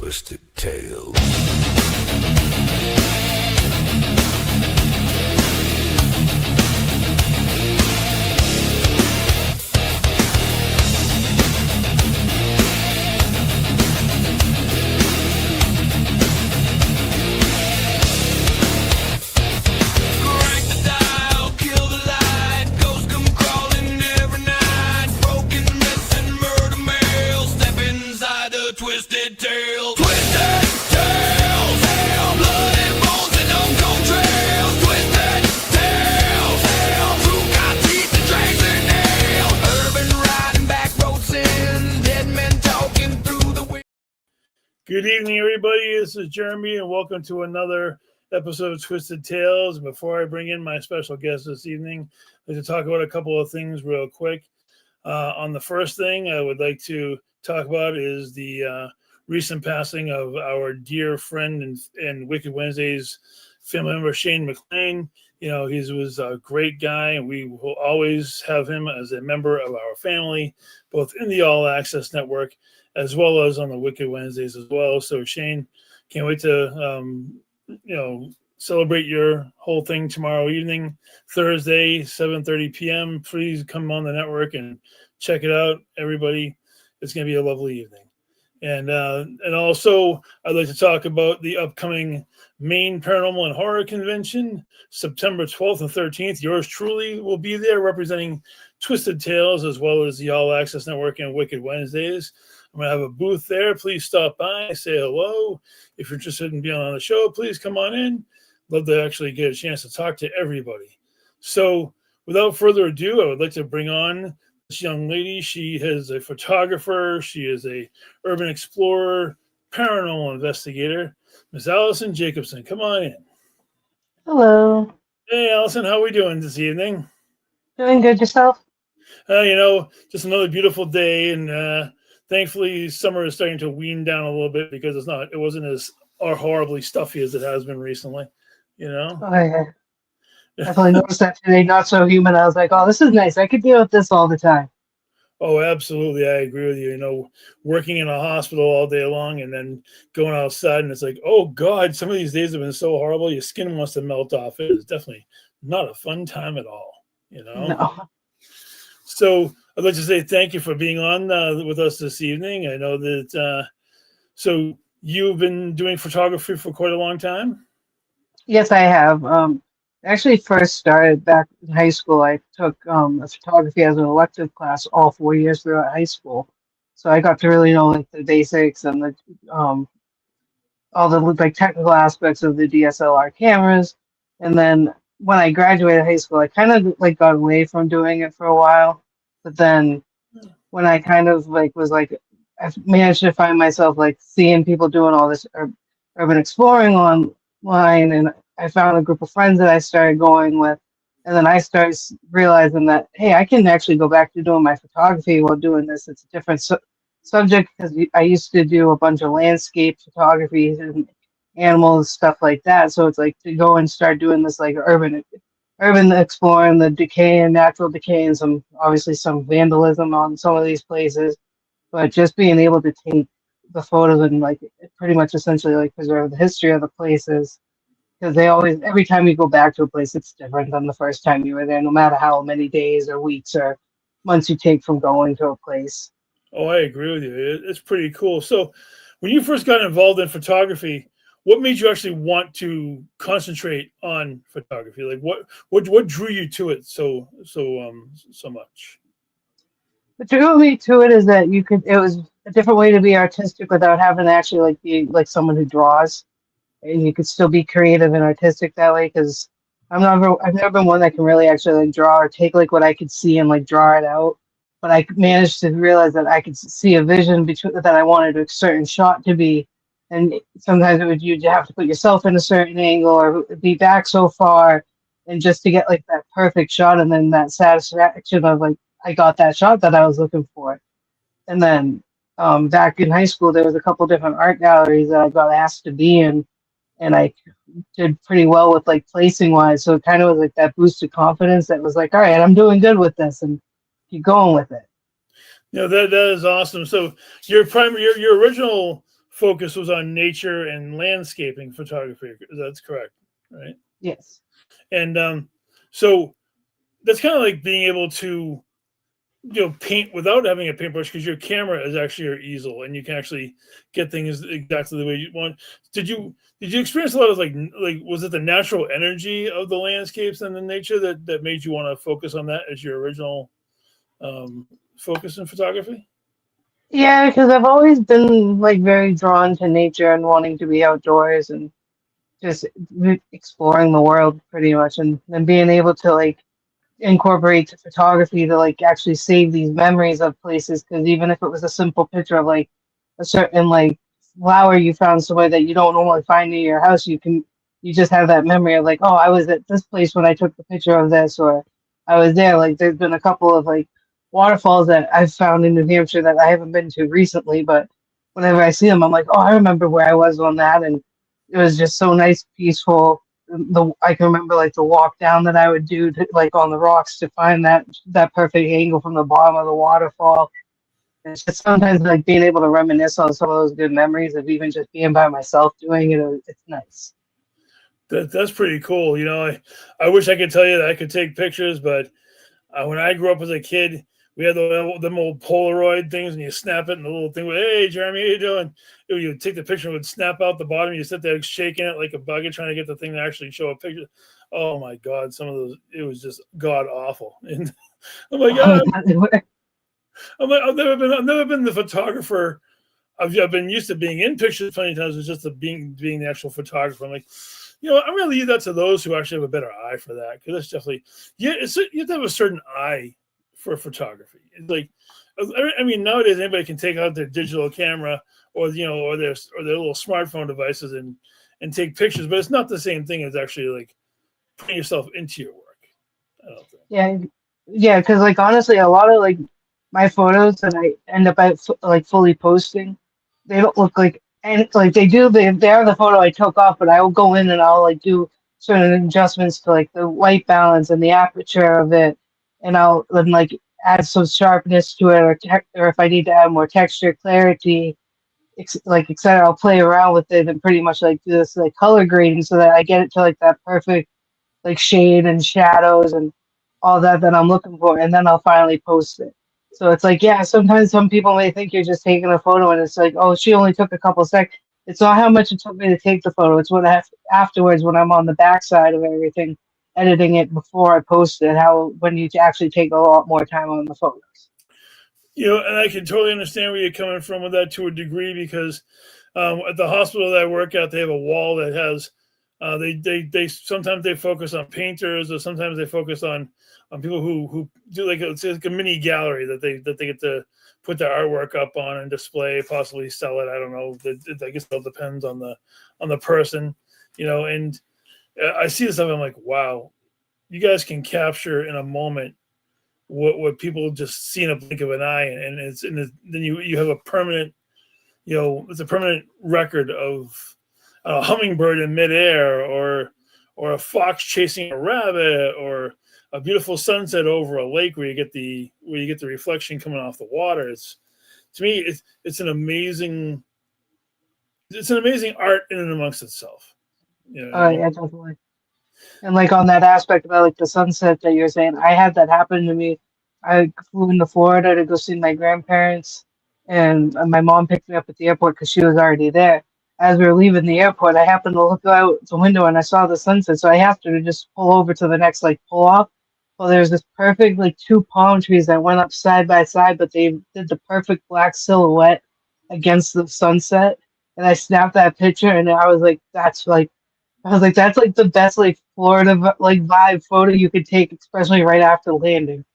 Twisted Tales. Twisted Tales, Twisted Tales, blood and bones and untold trails. Twisted Tales, true got teeth and drags and nails. Urban riding, back road sin, dead men talking through the wind. Good evening, everybody. This is Jeremy, and welcome to another episode of Twisted Tales. Before I bring in my special guest this evening, I'd like to talk about a couple of things real quick. On the first thing I would like to talk about is the recent passing of our dear friend and Wicked Wednesdays family member, Shane McLean. You know, he was a great guy, and we will always have him as a member of our family, both in the All Access Network as well as on the Wicked Wednesdays as well. So, Shane, can't wait to, celebrate your whole thing tomorrow evening, Thursday, 7:30 p.m. Please come on the network and check it out, everybody. It's going to be a lovely evening. And also, I'd like to talk about the upcoming Maine Paranormal and Horror Convention, September 12th and 13th. Yours truly will be there representing Twisted Tales as well as the All Access Network and Wicked Wednesdays. I'm going to have a booth there. Please stop by, say hello. If you're interested in being on the show, please come on in. Love to actually get a chance to talk to everybody. So without further ado, I would like to bring on this young lady. She is a photographer. She is a urban explorer, paranormal investigator, Miss Alyson Jacobson. Come on in. Hello. Hey, Alyson, how are we doing this evening? Doing good yourself? Just another beautiful day, and thankfully summer is starting to wean down a little bit because it wasn't as horribly stuffy as it has been recently. Oh, yeah. Definitely noticed that today. Not so humid. I was like, oh, this is nice. I could deal with this all the time. Oh, absolutely. I agree with you. Working in a hospital all day long and then going outside, and it's like, oh, God, some of these days have been so horrible. Your skin wants to melt off. It is definitely not a fun time at all, No. So I'd like to say thank you for being on with us this evening. I know that, so you've been doing photography for quite a long time? Yes, I have. Actually first started back in high school. I took photography as an elective class all 4 years throughout high school. So I got to really know like the basics and the all the like technical aspects of the DSLR cameras. And then when I graduated high school, I kind of like got away from doing it for a while. But then when I kind of like was like, I managed to find myself like seeing people doing all this urban exploring online, and I found a group of friends that I started going with, and then I started realizing that, hey, I can actually go back to doing my photography while doing this. It's a different subject because I used to do a bunch of landscape photography and animals, stuff like that. So it's like to go and start doing this like urban exploring, the decay and natural decay, and obviously some vandalism on some of these places, but just being able to take the photos and like pretty much essentially like preserve the history of the places. Because every time you go back to a place, it's different than the first time you were there, no matter how many days or weeks or months you take from going to a place. Oh, I agree with you. It's pretty cool. So when you first got involved in photography, what made you actually want to concentrate on photography? Like what drew you to it so much? What drew me to it is that it was a different way to be artistic without having to actually like be like someone who draws. And you could still be creative and artistic that way, because I've never been one that can really actually like draw or take like what I could see and like draw it out. But I managed to realize that I could see a vision that I wanted a certain shot to be, and sometimes you'd have to put yourself in a certain angle or be back so far, and just to get like that perfect shot, and then that satisfaction of like I got that shot that I was looking for. And then back in high school, there was a couple different art galleries that I got asked to be in. And I did pretty well with like placing wise. So it kind of was like that boost of confidence that was like, all right, I'm doing good with this, and keep going with it. That is awesome. So your original focus was on nature and landscaping photography. That's correct, right? Yes. And so that's kind of like being able to paint without having a paintbrush, because your camera is actually your easel and you can actually get things exactly the way you want. Did you experience a lot of like was it the natural energy of the landscapes and the nature that made you want to focus on that as your original focus in photography? Yeah, because I've always been like very drawn to nature and wanting to be outdoors and just exploring the world pretty much, and then being able to like incorporate photography to like actually save these memories of places. Because even if it was a simple picture of like a certain like flower you found somewhere that you don't normally find in your house, you just have that memory of like, oh, I was at this place when I took the picture of this, or I was there. Like there's been a couple of like waterfalls that I've found in New Hampshire that I haven't been to recently, but whenever I see them, I'm like, oh, I remember where I was on that, and it was just so nice, peaceful. I can remember like the walk down that I would do to, like on the rocks to find that perfect angle from the bottom of the waterfall. And it's just sometimes like being able to reminisce on some of those good memories of even just being by myself doing it. It's nice. That's pretty cool. I wish I could tell you that I could take pictures, but when I grew up as a kid, we had them old Polaroid things, and you snap it, and the little thing would, hey, Jeremy, how you doing? You would take the picture, and it would snap out the bottom. You sit there shaking it like a bucket, trying to get the thing to actually show a picture. Oh my God, some of those, it was just god awful. And I'm like, I've never been the photographer. I've been used to being in pictures plenty of times. It's just being the actual photographer. I'm like, I'm going to leave that to those who actually have a better eye for that, because it's definitely, you have to have a certain eye for photography. It's like, I mean, nowadays anybody can take out their digital camera or their little smartphone devices and take pictures, but it's not the same thing as actually like putting yourself into your work. I don't think. Yeah, yeah, because like honestly, a lot of like my photos that I end up like fully posting, they don't look like, and like they are the photo I took off, but I will go in and I'll like do certain adjustments to like the white balance and the aperture of it, and I'll then like add some sharpness to it, or if I need to add more texture, clarity, like etc. I'll play around with it and pretty much like do this like color grading so that I get it to like that perfect like shade and shadows and all that I'm looking for, and then I'll finally post it. So it's like, yeah, sometimes some people may think you're just taking a photo, and it's like, oh, she only took a couple seconds. It's not how much it took me to take the photo. It's what I have afterwards when I'm on the backside of everything, editing it before I post it. How when you actually take a lot more time on the photos. And I can totally understand where you're coming from with that to a degree, because at the hospital that I work at, they have a wall that has they sometimes they focus on painters, or sometimes they focus on people who do like it's like a mini gallery that they get to put their artwork up on and display, possibly sell it. I don't know. I guess it all depends on the person, And I see this stuff. I'm like, wow, you guys can capture in a moment what people just see in a blink of an eye, and then you have a permanent, it's a permanent record of a hummingbird in midair, or a fox chasing a rabbit, or a beautiful sunset over a lake where you get the reflection coming off the water. To me, it's an amazing art in and amongst itself. You know what I mean? Yeah, definitely. And like on that aspect about like the sunset that you're saying, I had that happen to me. I flew into Florida to go see my grandparents, and my mom picked me up at the airport because she was already there. As we were leaving the airport, I happened to look out the window and I saw the sunset, so I have to just pull over to the next like pull off. Well, there's this perfect like two palm trees that went up side by side, but they did the perfect black silhouette against the sunset. And I snapped that picture, and I was like, that's like the best like Florida like vibe photo you could take, especially right after landing.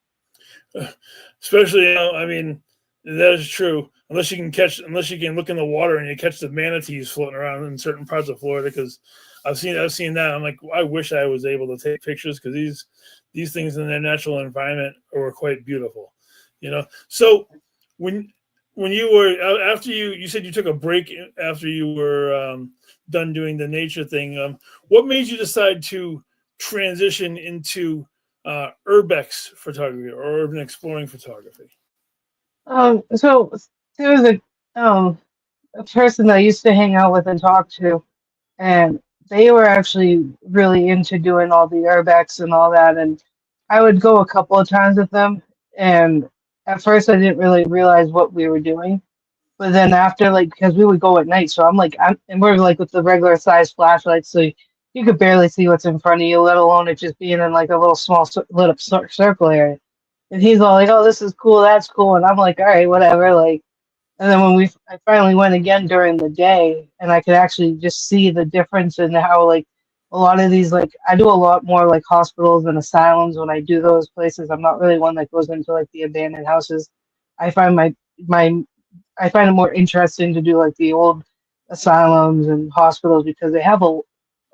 Especially, I mean, that is true. Unless you can look in the water and you catch the manatees floating around in certain parts of Florida, because I've seen that. I'm like, I wish I was able to take pictures, because these things in their natural environment are quite beautiful. So when you were after you said you took a break after you were done doing the nature thing, what made you decide to transition into urbex photography, or urban exploring photography? So there was a a person that I used to hang out with and talk to, and they were actually really into doing all the urbex and all that. And I would go a couple of times with them, and at first I didn't really realize what we were doing. But then after, like, because we would go at night, so and we're like with the regular size flashlights, so you could barely see what's in front of you, let alone it just being in like a little small lit up circle area. And he's all like, "Oh, this is cool, that's cool," and I'm like, "All right, whatever." Like, and then I finally went again during the day, and I could actually just see the difference in how like a lot of these, like, I do a lot more like hospitals and asylums when I do those places. I'm not really one that goes into like the abandoned houses. I find my I find it more interesting to do like the old asylums and hospitals because they have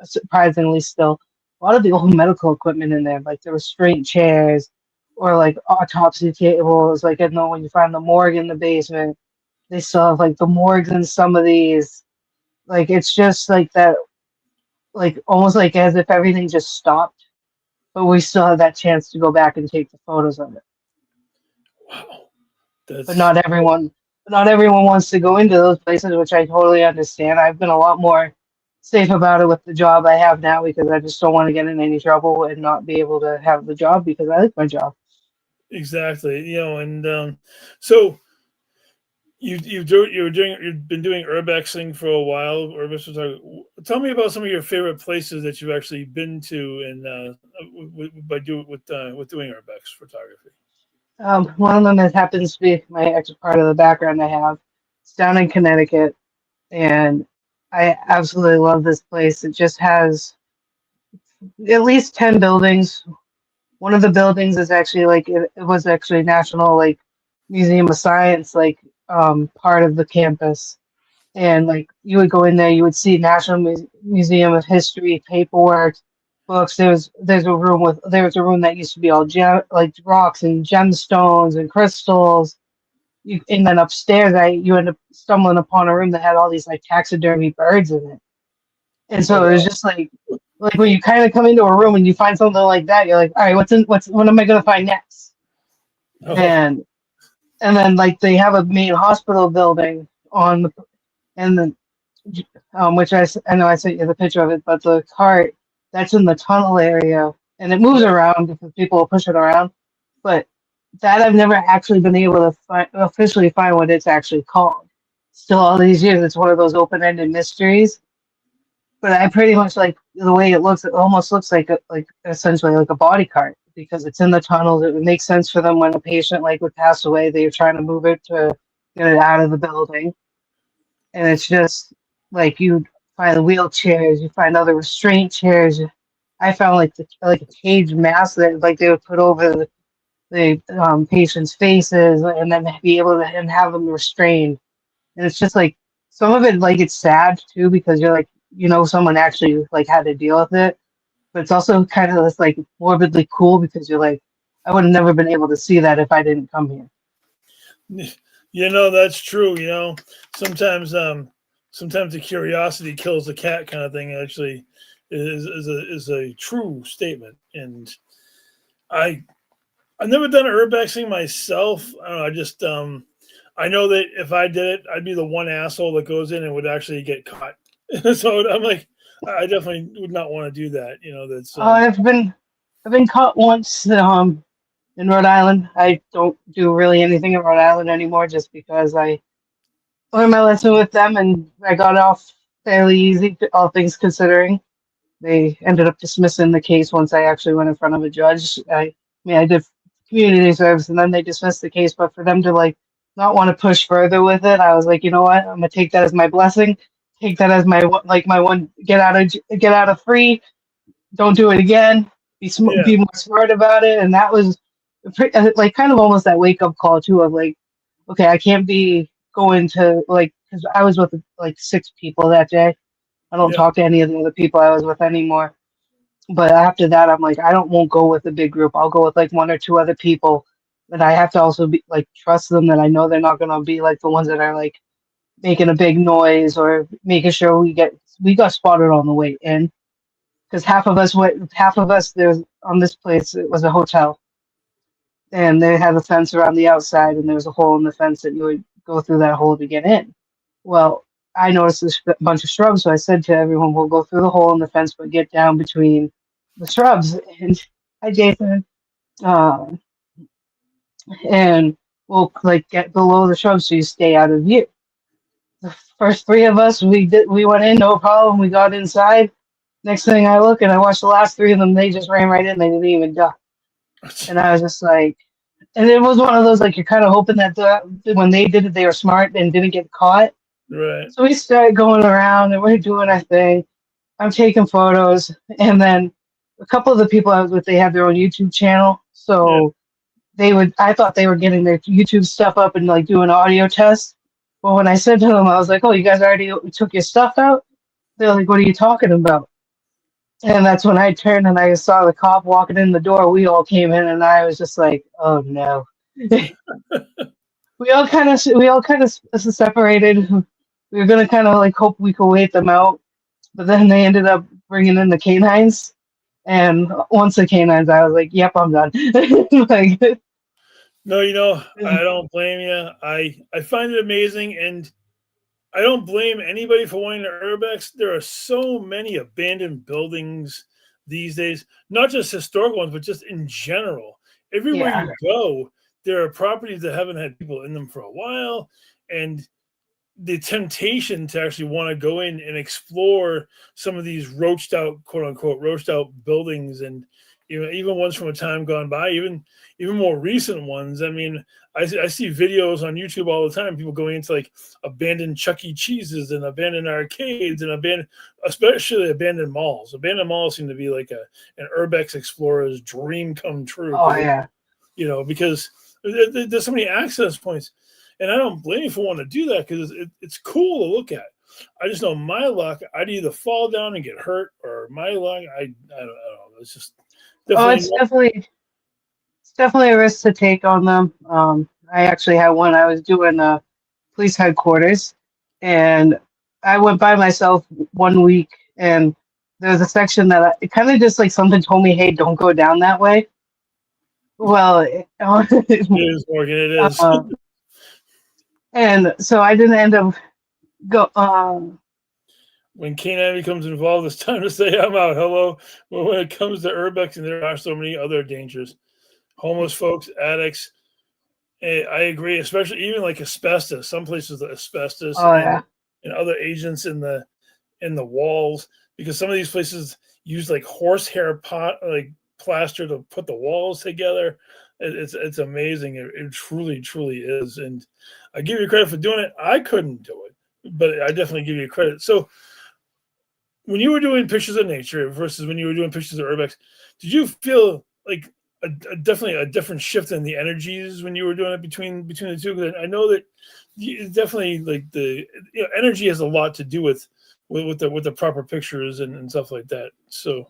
surprisingly still a lot of the old medical equipment in there, like the restraint chairs or like autopsy tables. Like, I know when you find the morgue in the basement, they still have like the morgues in some of these. Like, it's just like that, like almost like as if everything just stopped, but we still have that chance to go back and take the photos of it. Wow, But that's not everyone wants to go into those places, which I totally understand. I've been a lot more safe about it with the job I have now because I just don't want to get in any trouble and not be able to have the job because I like my job. exactly, and so you've been doing urbexing for a while. Urbex photography. Tell me about some of your favorite places that you've actually been to, and with doing urbex photography. One of them that happens to be my extra part of the background I have. It's down in Connecticut, and I absolutely love this place. It just has at least 10 buildings. One of the buildings is actually like it was actually National like Museum of Science, like part of the campus. And like you would go in there, you would see Museum of History paperwork, books. There was a room that used to be all like rocks and gemstones and crystals. And then upstairs, you end up stumbling upon a room that had all these like taxidermy birds in it. And Oh so it was wow! just like when you kind of come into a room and you find something like that, you're like, all right, what am I gonna find next? Oh And then like they have a main hospital building on the and then which I know I sent you the picture of it, but the cart that's in the tunnel area and it moves yeah, around because people will push it around. But that I've never actually been able to officially find what it's actually called. Still, all these years, it's one of those open-ended mysteries. But I pretty much like the way it looks. It almost looks like essentially like a body cart because it's in the tunnels. It would make sense for them when a patient like would pass away. They're trying to move it to get it out of the building, and it's just like you find wheelchairs, you find other restraint chairs. I found like a cage mask that like they would put over the patient's faces and then be able to and have them restrained. And it's just like some of it like it's sad too because you're like someone actually like had to deal with it, but it's also kind of this like morbidly cool because you're like I would have never been able to see that if I didn't come here. that's true. Sometimes sometimes the curiosity kills the cat kind of thing. Actually, is a true statement, and I I've never done urbexing myself. I don't know. I know that if I did it, I'd be the one asshole that goes in and would actually get caught. So I'm like, I definitely would not want to do that. That's I've been caught once in Rhode Island. I don't do really anything in Rhode Island anymore just because I learned my lesson with them and I got off fairly easy, all things considering. They ended up dismissing the case once I actually went in front of a judge. I did community service and then they dismissed the case, but for them to like not want to push further with it, I was like, you know what? I'm gonna take that as my blessing. Take that as my one get out of free. Don't do it again. yeah, Be more smart about it. And that was like kind of almost that wake up call too of like, okay, I can't be going to like because I was with like 6 people that day. I don't yeah, talk to any of the other people I was with anymore. But after that, I'm like, won't go with a big group. I'll go with like 1 or 2 other people. But I have to also be like trust them that I know they're not gonna be like the ones that are like making a big noise or making sure we got spotted on the way in because half of us there's on this place it was a hotel and they had a fence around the outside and there was a hole in the fence that you would go through that hole to get in. Well, I noticed this bunch of shrubs, so I said to everyone, "We'll go through the hole in the fence, but get down between the shrubs." And hi, Jason. Uh, and we'll like get below the shrubs so you stay out of view. The first three of us, we went in, no problem. We got inside. Next thing I look and I watched the last three of them, they just ran right in. They didn't even duck. And I was just like, and it was one of those like you're kind of hoping that when they did it, they were smart and didn't get caught. Right. So we started going around and we're doing our thing. I'm taking photos, and then a couple of the people I was with, they had their own YouTube channel, so I thought they were getting their YouTube stuff up and like doing audio tests. Well, when I said to them, I was like, "Oh, you guys already took your stuff out?" They're like, "What are you talking about?" And that's when I turned and I saw the cop walking in the door. We all came in, and I was just like, "Oh no." we all kind of separated. We were gonna kind of like hope we could wait them out, but then they ended up bringing in the canines. And once the canines, I was like, "Yep, I'm done." Like, No, I don't blame you. I find it amazing, and I don't blame anybody for wanting to urbex. There are so many abandoned buildings these days, not just historical ones, but just in general. Everywhere yeah, you go, there are properties that haven't had people in them for a while, and the temptation to actually want to go in and explore some of these roached out, quote unquote, roached out buildings, and even ones from a time gone by, even more recent ones. I mean, I see videos on YouTube all the time, people going into like abandoned Chuck E. Cheese's and abandoned arcades and especially abandoned malls. Abandoned malls seem to be like an urbex explorer's dream come true. oh yeah, Because there's so many access points. And I don't blame you for wanting to do that because it's cool to look at. I just know my luck, I'd either fall down and get hurt, or my luck, I don't know. It's just definitely. it's definitely a risk to take on them. I actually had one. I was doing police headquarters, and I went by myself one week, and there was a section that it kind of just like something told me, "Hey, don't go down that way." Well, It is, Morgan. It is. and so I didn't end up go. When Canine becomes involved, it's time to say I'm out. Hello. Well, when it comes to urbexing, there are so many other dangers. Homeless folks, addicts. I agree, especially even like asbestos. Some places the asbestos Oh yeah, and other agents in the walls, because some of these places use like horsehair like plaster to put the walls together. It's amazing. It truly is, and I give you credit for doing it. I couldn't do it, but I definitely give you credit. So when you were doing pictures of nature versus when you were doing pictures of urbex, did you feel like definitely a different shift in the energies when you were doing it between the two? Because I know that definitely like the energy has a lot to do with the proper pictures and stuff like that. So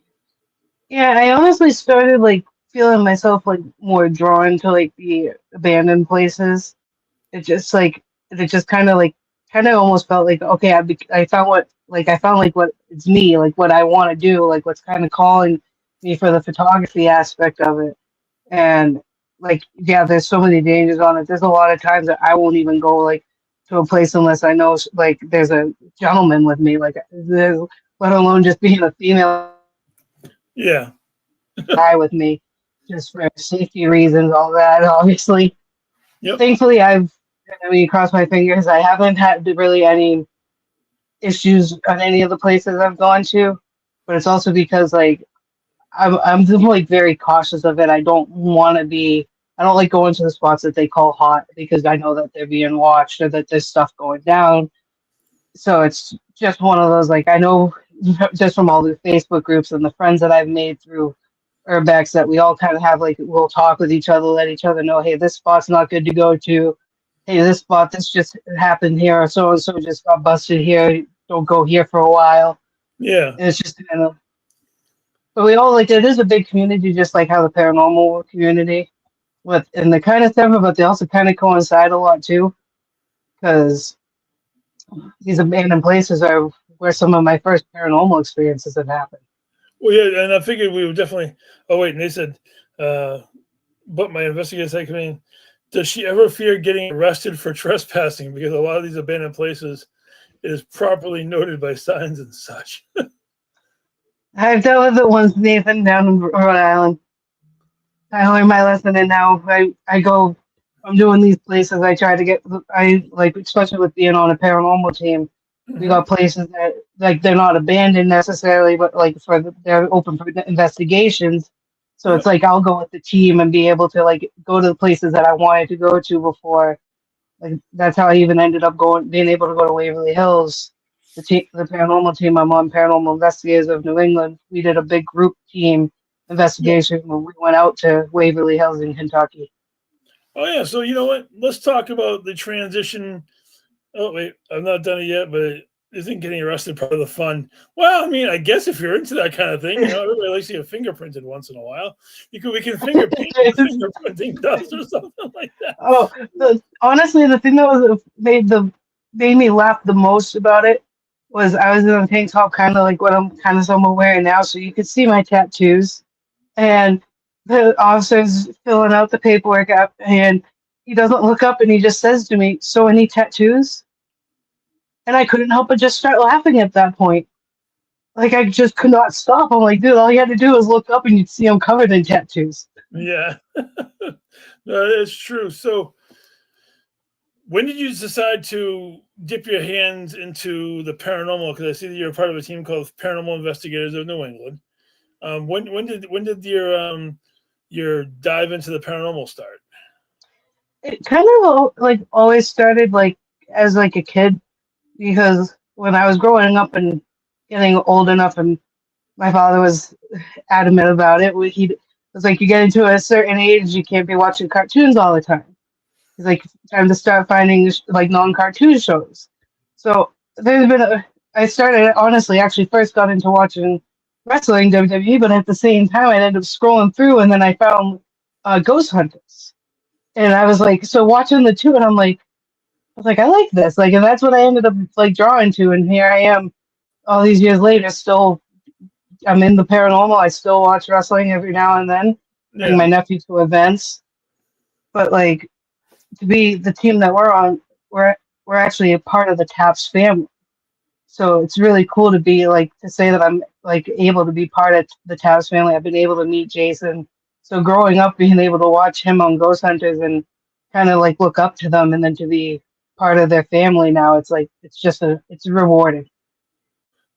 yeah. I honestly started like feeling myself like more drawn to like the abandoned places. It just like it just kind of almost felt like okay, I found what it's me, like what I want to do, like what's kind of calling me for the photography aspect of it. And like yeah, there's so many dangers on it. There's a lot of times that I won't even go like to a place unless I know like there's a gentleman with me, like let alone just being a female yeah, guy with me, just for safety reasons, all that obviously. yep, Thankfully, cross my fingers. I haven't had really any issues on any of the places I've gone to, but it's also because like I'm just, like very cautious of it. I don't want to be. I don't like going to the spots that they call hot because I know that they're being watched or that there's stuff going down. So it's just one of those like I know just from all the Facebook groups and the friends that I've made through Urbex that we all kind of have like we'll talk with each other, let each other know, hey, this spot's not good to go to. Hey, this spot, this just happened here, or so and so just got busted here. Don't go here for a while. yeah. And it's just kind of, but we all like it is a big community, just like how the paranormal community with and they kind of separate, but they also kind of coincide a lot too, because these abandoned places are where some of my first paranormal experiences have happened. Well, yeah, and I figured we would definitely. Oh wait, and they said, but my investigator said, "I mean, does she ever fear getting arrested for trespassing? Because a lot of these abandoned places, is properly noted by signs and such. I've dealt with it once, Nathan, down in Rhode Island. I learned my lesson, and now I go. I'm doing these places. I try to get. I like, especially with being on a paranormal team. We Mhm. got places that like they're not abandoned necessarily, but like they're open for investigations. So Yep. it's like I'll go with the team and be able to like go to the places that I wanted to go to before. Like that's how I even ended up being able to go to Waverly Hills. The paranormal team I'm on, Paranormal Investigators of New England. We did a big group team Yeah. investigation when we went out to Waverly Hills in Kentucky. Oh yeah. So you know what? Let's talk about the transition. Oh wait, I'm not done it yet, but isn't getting arrested part of the fun? Well, I mean, I guess if you're into that kind of thing, everybody likes to get fingerprinted once in a while. We can finger paint the fingerprinting dust or something like that. Oh, honestly, the thing that made me laugh the most about it was I was in a tank top, kind of like what I'm kind of somewhat wearing now, so you could see my tattoos. And the officer's filling out the paperwork up, and he doesn't look up, and he just says to me, "So any tattoos?" And I couldn't help but just start laughing at that point. Like I just could not stop. I'm like, dude, all you had to do was look up, and you'd see I'm covered in tattoos. Yeah, no, that's true. So, when did you decide to dip your hands into the paranormal? Because I see that you're part of a team called Paranormal Investigators of New England. When did your dive into the paranormal start? It kind of like always started like as like a kid because when I was growing up and getting old enough, and my father was adamant about it, he was like, "You get into a certain age, you can't be watching cartoons all the time." He's like, "Time to start finding like non-cartoon shows." So there's been I started honestly actually first got into watching wrestling WWE, but at the same time I ended up scrolling through and then I found Ghost Hunters, and I was like, so watching the two, and I was like, I like this, like, and that's what I ended up like drawing to, and here I am all these years later, still I'm in the paranormal. I still watch wrestling every now and then, bring Yeah, my nephew to events, but like to be the team that we're on, we're we're actually a part of the TAPS family. So it's really cool to be like to say that I'm like able to be part of the TAPS family. I've been able to meet Jason. So growing up, being able to watch him on Ghost Hunters and kind of like look up to them, and then to be part of their family now, it's like it's rewarding.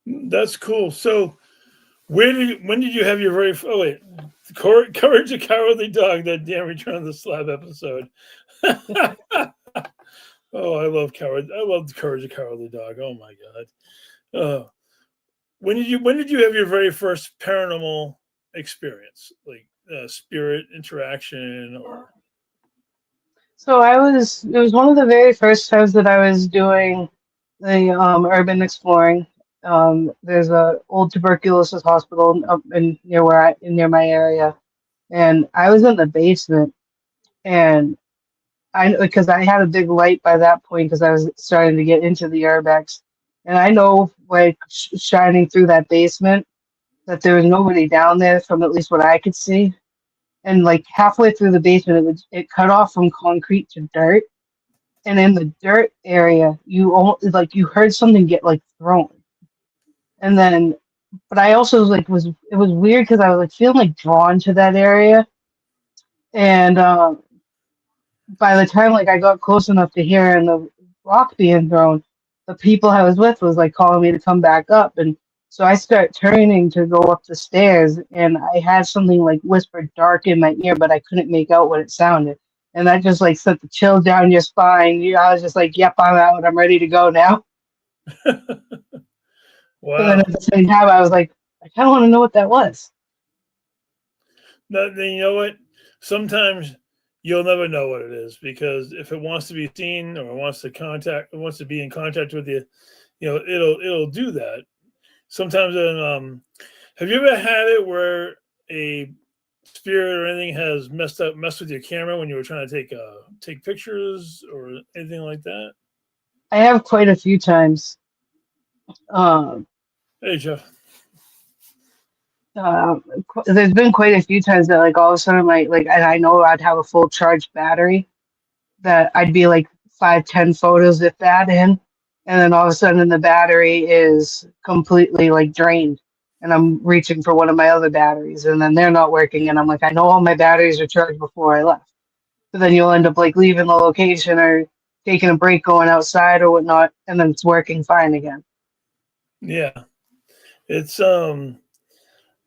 that's cool. So, when did you have your very? Oh wait, Courage a Cowardly Dog. That damn Return of the Slab episode. Oh, I love Coward. I love Courage a Cowardly Dog. Oh my god. When did you have your very first paranormal experience, like spirit interaction or? So it was one of the very first times that I was doing the urban exploring. There's a old tuberculosis hospital up in near my area, and I was in the basement, and I because I had a big light by that point because I was starting to get into the urbex, and I know like shining through that basement that there was nobody down there from at least what I could see, and like halfway through the basement it cut off from concrete to dirt, and in the dirt area like you heard something get like thrown, and then but I also was like was it was weird because I was like feeling like drawn to that area, and by the time like I got close enough to hearing the rock being thrown, the people I was with was like calling me to come back up, and so I start turning to go up the stairs, and I had something like whispered dark in my ear, but I couldn't make out what it sounded, and that just like sent the chill down your spine. I was just like, "Yep, I'm out. I'm ready to go now." But then Wow. at the same time, I was like, I kind of want to know what that was. No, then you know what? Sometimes you'll never know what it is because if it wants to be seen or it wants to be in contact with you, it'll do that. Sometimes, have you ever had it where a spirit or anything has messed with your camera when you were trying to take pictures or anything like that? I have quite a few times. Um, Hey, Jeff. there's been quite a few times that like all of a sudden and I know I'd have a full charged battery that I'd be like 5, 10 photos if that in. and then all of a sudden the battery is completely like drained, and I'm reaching for one of my other batteries, and then they're not working, and I'm like, I know all my batteries are charged before I left, but then you'll end up like leaving the location or taking a break, going outside or whatnot, and then it's working fine again. Yeah, it's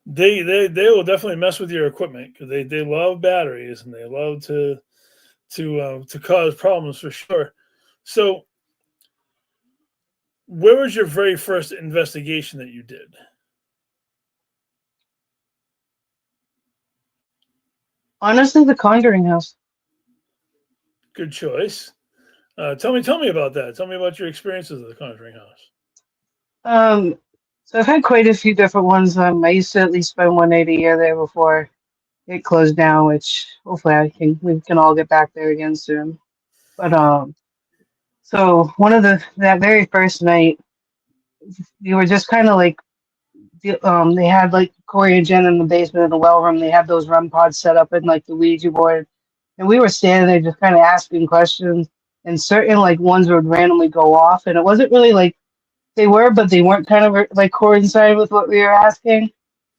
they will definitely mess with your equipment because they love batteries and they love to cause problems for sure. So, where was your very first investigation that you did? Honestly, the Conjuring house. Good choice. Tell me about that. Tell me about your experiences at the Conjuring House. Um, so I've had quite a few different ones. I used to at least spend one night a year there before it closed down, which hopefully we can all get back there again soon. But so one of that very first night, you were just kind of like they had like Corey and Jen in the basement of the well room. They had those REM pods set up and like the Ouija board, and we were standing there just kind of asking questions. And certain like ones would randomly go off, and it wasn't really like they were, but they weren't kind of like coincided with what we were asking.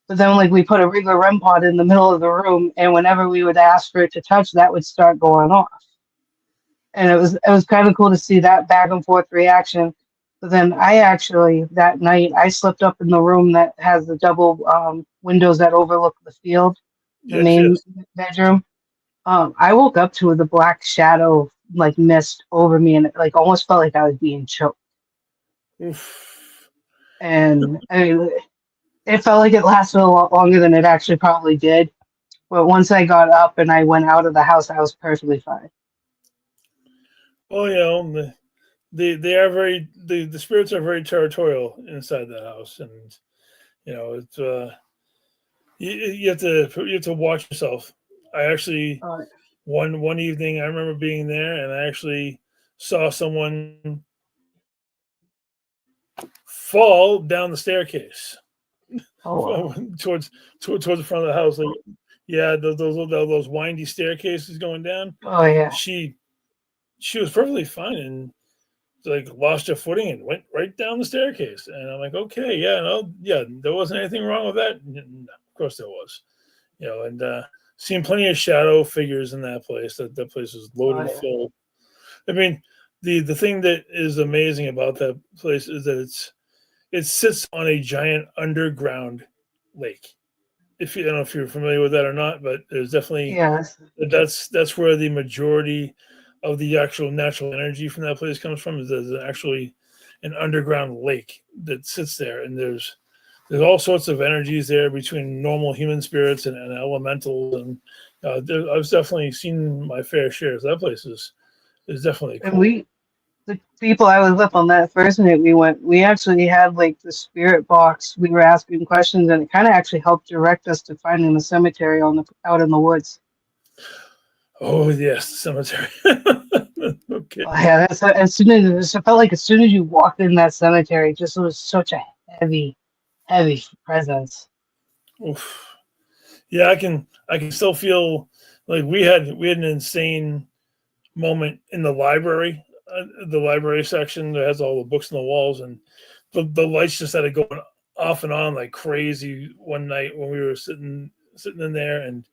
But then like we put a regular REM pod in the middle of the room, and whenever we would ask for it to touch, that would start going off. And it was kind of cool to see that back and forth reaction. But then I actually that night I slept up in the room that has the double windows that overlook the field, the Yes, main yes. bedroom. I woke up to the black shadow like mist over me, and it like almost felt like I was being choked. Oof. And I mean, it felt like it lasted a lot longer than it actually probably did. But once I got up and I went out of the house, I was perfectly fine. Well, they are very the spirits are very territorial inside that house, and it's you have to watch yourself. I actually one evening I remember being there, and I actually saw someone fall down the staircase Oh wow. towards the front of the house. Like, yeah, those windy staircases going down. Oh yeah. She she was perfectly fine and like lost her footing and went right down the staircase. And I'm like, okay, yeah, no, yeah, there wasn't anything wrong with that. No, of course there was, and seen plenty of shadow figures in that place. That place was Oh loaded yeah. full. I mean, the thing that is amazing about that place is that it sits on a giant underground lake. If you I don't know if you're familiar with that or not, but there's definitely Yes. that's where the majority of the actual natural energy from that place comes from. Is there's actually an underground lake that sits there, and there's all sorts of energies there between normal human spirits and elementals, and I've definitely seen my fair share. So that place is definitely And cool. the people I was with on that first night we actually had like the spirit box. We were asking questions, and it kind of actually helped direct us to finding the cemetery out in the woods. Oh yes, the cemetery. Okay. Oh, yeah, that's as soon as it felt like as soon as you walked in that cemetery, it just was such a heavy presence. Oof. Yeah, I can still feel like we had an insane moment in the library section that has all the books on the walls, and the lights just started going off and on like crazy one night when we were sitting in there, and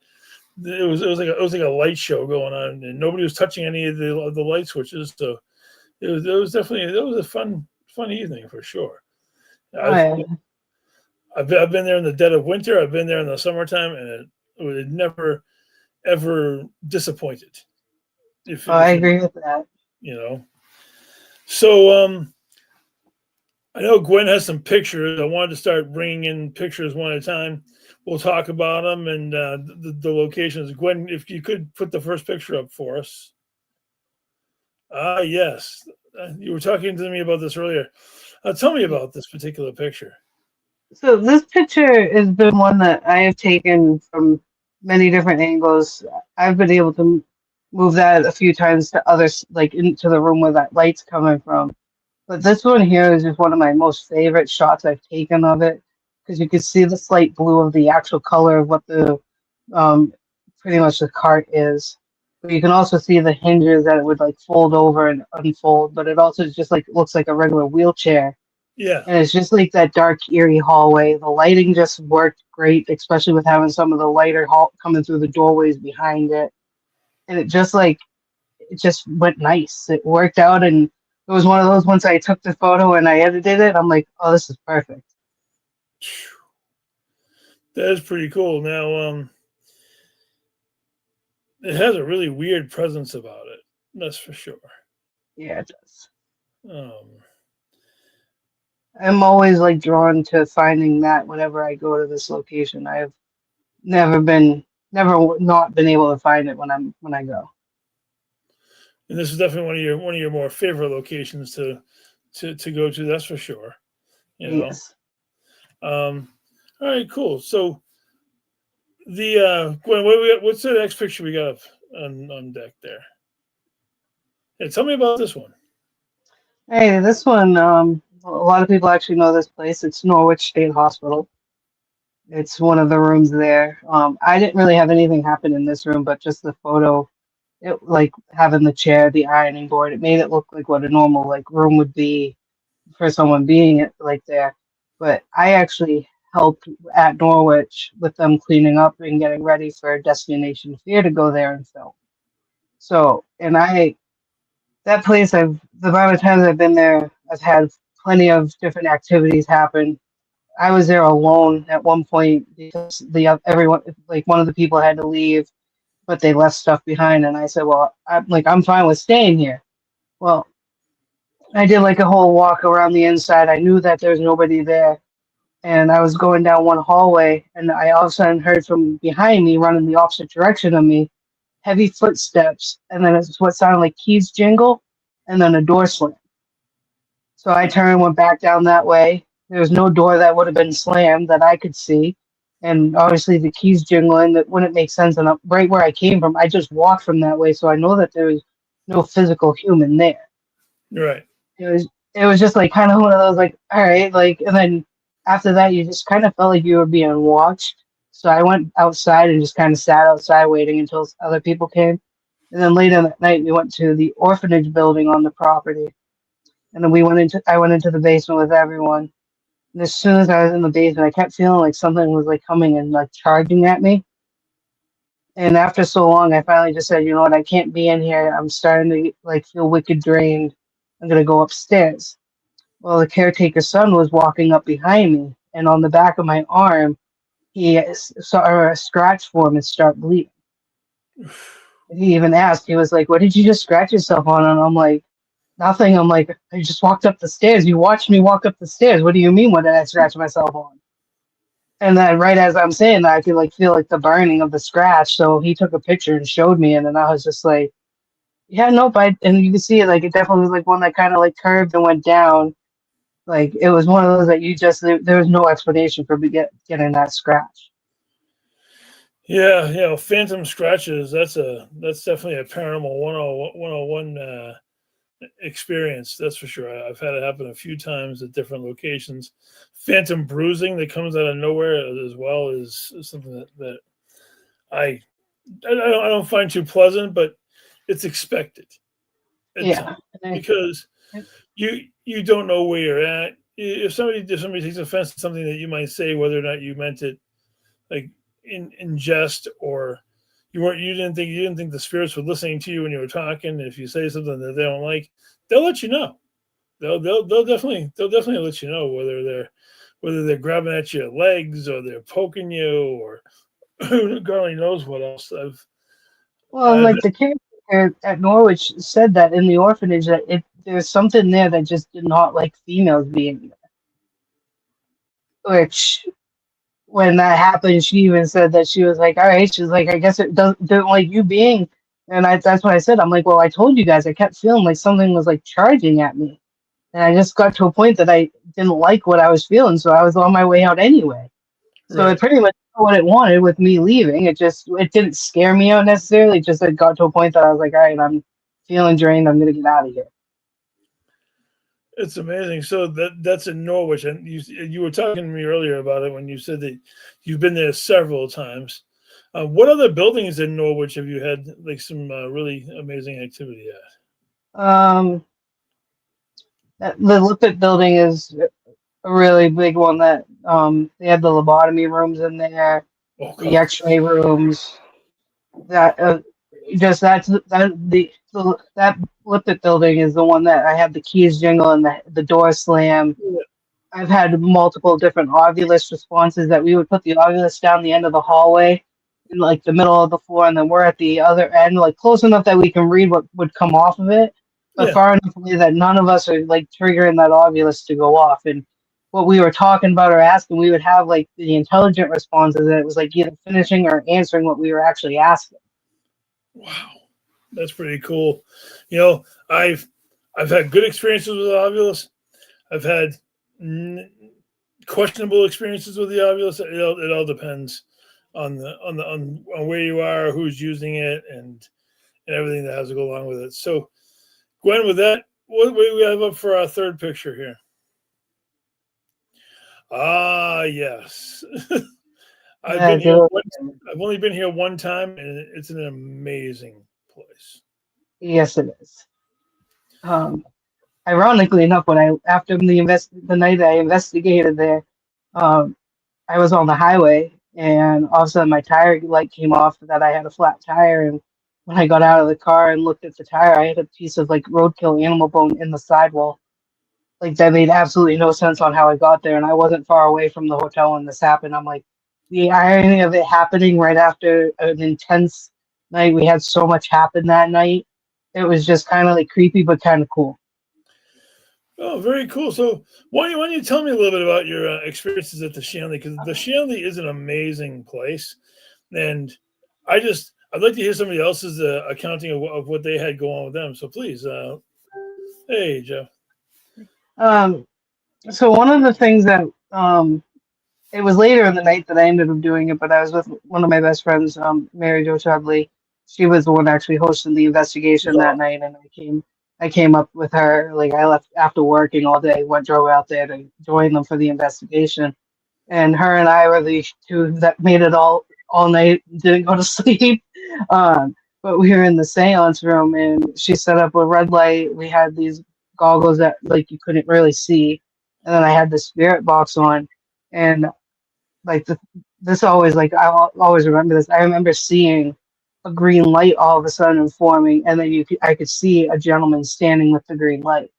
it was like a light show going on, and nobody was touching any of the light switches. So it was definitely it was a fun evening for sure. Oh I've yeah. I've been there in the dead of winter. I've been there in the summertime, and it never ever disappointed. If Oh, I if agree with that. you know, so I know Gwen has some pictures. I wanted to start bringing in pictures one at a time. We'll talk about them and the locations. Gwen, if you could put the first picture up for us. Ah, yes. You were talking to me about this earlier. Tell me about this particular picture. So this picture has been one that I have taken from many different angles. I've been able to move that a few times to others, like into the room where that light's coming from. But this one here is just one of my most favorite shots I've taken of it, because you can see the slight blue of the actual color of what the um, pretty much the cart is. But you can also see the hinges that it would like fold over and unfold, but it also just like looks like a regular wheelchair. Yeah. And it's just like that dark, eerie hallway. The lighting just worked great, especially with having some of the lighter coming through the doorways behind it. And it just went nice. It worked out, and it was one of those once I took the photo and I edited it, I'm like, oh, this is perfect. That is pretty cool. Now, it has a really weird presence about it. That's for sure. Yeah, it does. Um, I'm always like drawn to finding that whenever I go to this location. I've never not been able to find it when I go. and this is definitely one of your more favorite locations to go to. That's for sure. You know. Yes. All right, cool. So Gwen, what's the next picture we got on deck there? Hey, tell me about this one. Hey, this one, a lot of people actually know this place. It's Norwich State Hospital. It's one of the rooms there. I didn't really have anything happen in this room, but just the photo, it like having the chair, the ironing board, it made it look like what a normal like room would be for someone being it like there. But I actually helped at Norwich with them cleaning up and getting ready for Destination Fear to go there and film. So, and that place, the amount of times I've been there, I've had plenty of different activities happen. I was there alone at one point because everyone, like one of the people had to leave, but they left stuff behind, and I said, "Well, I'm fine with staying here." Well, I did like a whole walk around the inside. I knew that there's nobody there, and I was going down one hallway, and I all of a sudden heard from behind me, running the opposite direction of me, heavy footsteps, and then it's what sounded like keys jingle, and then a door slam. So I turned, went back down that way. There was no door that would have been slammed that I could see. And obviously the keys jingling, that wouldn't make sense. And right where I came from, I just walked from that way. So I know that there was no physical human there. Right. It was just like kind of one of those like, all right, like, and then after that, you just kind of felt like you were being watched. So I went outside and just kind of sat outside waiting until other people came. And then later that night, we went to the orphanage building on the property. And then I went into the basement with everyone. And as soon as I was in the basement, I kept feeling like something was like coming and like charging at me. And after so long, I finally just said, you know what, I can't be in here. I'm starting to like feel wicked drained. I'm gonna go upstairs. Well, the caretaker's son was walking up behind me, and on the back of my arm, he saw a scratch form and start bleeding. And he even asked, he was like, "What did you just scratch yourself on?" And I'm like, nothing. I'm like, I just walked up the stairs. You watched me walk up the stairs. What do you mean? What did I scratch myself on? And then right as I'm saying that, I could like feel like the burning of the scratch. So he took a picture and showed me, and then I was just like, yeah, nope. And you can see it, like it definitely was like one that kind of like curved and went down. Like it was one of those that there was no explanation for getting that scratch. Yeah, phantom scratches. That's definitely a paranormal 101 experience. That's for sure. I've had it happen a few times at different locations. Phantom bruising that comes out of nowhere as well is something that I don't find too pleasant, but it's expected. Yeah. Because you don't know where you're at. If somebody takes offense to something that you might say, whether or not you meant it like in jest, or you didn't think the spirits were listening to you when you were talking. If you say something that they don't like, they'll let you know. They'll definitely let you know whether they're grabbing at your legs or they're poking you or God only knows what else. Well, like the caretaker at Norwich said that in the orphanage that there's something there that just did not like females being there. Which, when that happened, she even said that she was like, "All right," she's like, "I guess it don't like you being." And that's what I said. I'm like, "Well, I told you guys. I kept feeling like something was like charging at me, and I just got to a point that I didn't like what I was feeling, so I was on my way out anyway." So Right. it pretty much knew what it wanted with me leaving. It didn't scare me out necessarily. It just it got to a point that I was like, all right, I'm feeling drained. I'm gonna get out of here. It's amazing. So that's in Norwich, and you were talking to me earlier about it when you said that you've been there several times. What other buildings in Norwich have you had like some really amazing activity at? The Lippitt building is a really big one that they have the lobotomy rooms in there, Oh the God! X-ray rooms. That just that Lippitt building is the one that I had the keys jingle and the door slam. I've had multiple different Ovilus responses that we would put the Ovilus down the end of the hallway in like the middle of the floor, and then we're at the other end, like close enough that we can read what would come off of it, but Yeah. far enough away that none of us are like triggering that Ovilus to go off. And what we were talking about or asking, we would have like the intelligent responses that it was like either finishing or answering what we were actually asking. Wow, that's pretty cool. You know, I've had good experiences with Ovilus. I've had questionable experiences with the Ovilus. It all depends on where you are, who's using it, and everything that has to go along with it. So, Gwen, with that, what do we have up for our third picture here? Ah, yes. I've only been here one time, and it's an amazing place. Yes, it is. Ironically enough, when after the night I investigated there, I was on the highway, and all of a sudden my tire light came off that I had a flat tire. And when I got out of the car and looked at the tire, I had a piece of like roadkill animal bone in the sidewall. Like that made absolutely no sense on how I got there, and I wasn't far away from the hotel when this happened. I'm like, the irony of it happening right after an intense night. We had so much happen that night. It was just kind of like creepy, but kind of cool. Oh, very cool. So, why don't you tell me a little bit about your experiences at the Shanley? Because the Shanley is an amazing place, and I'd like to hear somebody else's accounting of what they had going on with them. So, please, hey, Jeff. So one of the things that it was later in the night that I ended up doing it, but I was with one of my best friends, Mary Jo Chudley. She was the one actually hosting the investigation that night, and I came up with her. Like I left after working all day, drove out there to join them for the investigation, and her and I were the two that made it all night, didn't go to sleep. But we were in the seance room, and she set up a red light. We had these goggles that like you couldn't really see, and then I had the spirit box on, and like this always like I'll always remember this. I remember seeing a green light all of a sudden forming, and then I could see a gentleman standing with the green light.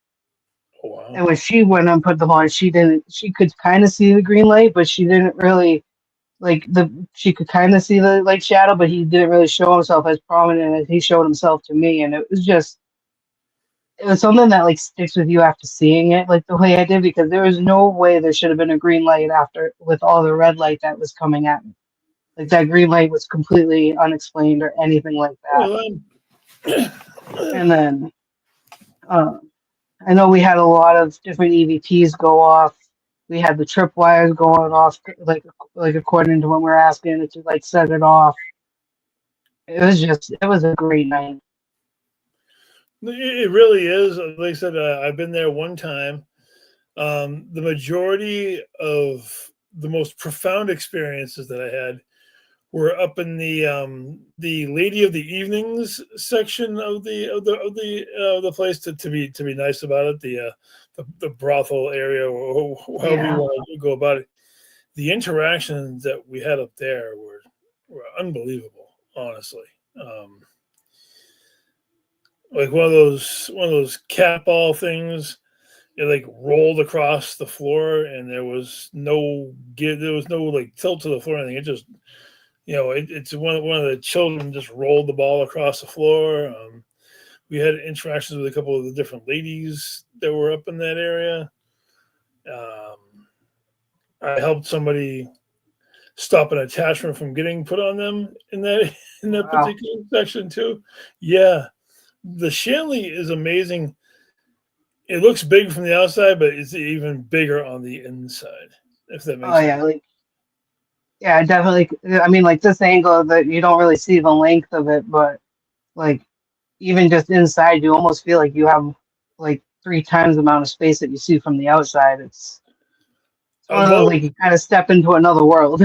Oh, wow. And when she went and put them on, she could kind of see the green light, but she didn't really she could kind of see the like shadow, but he didn't really show himself as prominent as he showed himself to me. And it was something that like sticks with you after seeing it like the way I did, because there was no way there should have been a green light after with all the red light that was coming at me. Like that green light was completely unexplained or anything like that. And then I know we had a lot of different EVPs go off. We had the tripwires going off, like according to when we were asking it to like set it off. It was a great night. It really is. Like I said, I've been there one time. The majority of the most profound experiences that I had were up in the Lady of the Evenings section of the place. To be nice about it, the brothel area, or however you want to go about it. The interactions that we had up there were unbelievable, honestly. Like one of those cat ball things, it like rolled across the floor, and there was no like tilt to the floor or anything. It just, it's one of the children just rolled the ball across the floor. We had interactions with a couple of the different ladies that were up in that area. I helped somebody stop an attachment from getting put on them in that particular section too. Yeah, the Shanley is amazing. It looks big from the outside, but it's even bigger on the inside. If that makes sense. Yeah, definitely. I mean, like this angle that you don't really see the length of it, but like even just inside, you almost feel like you have like 3 times the amount of space that you see from the outside. It's one of those, like you kind of step into another world.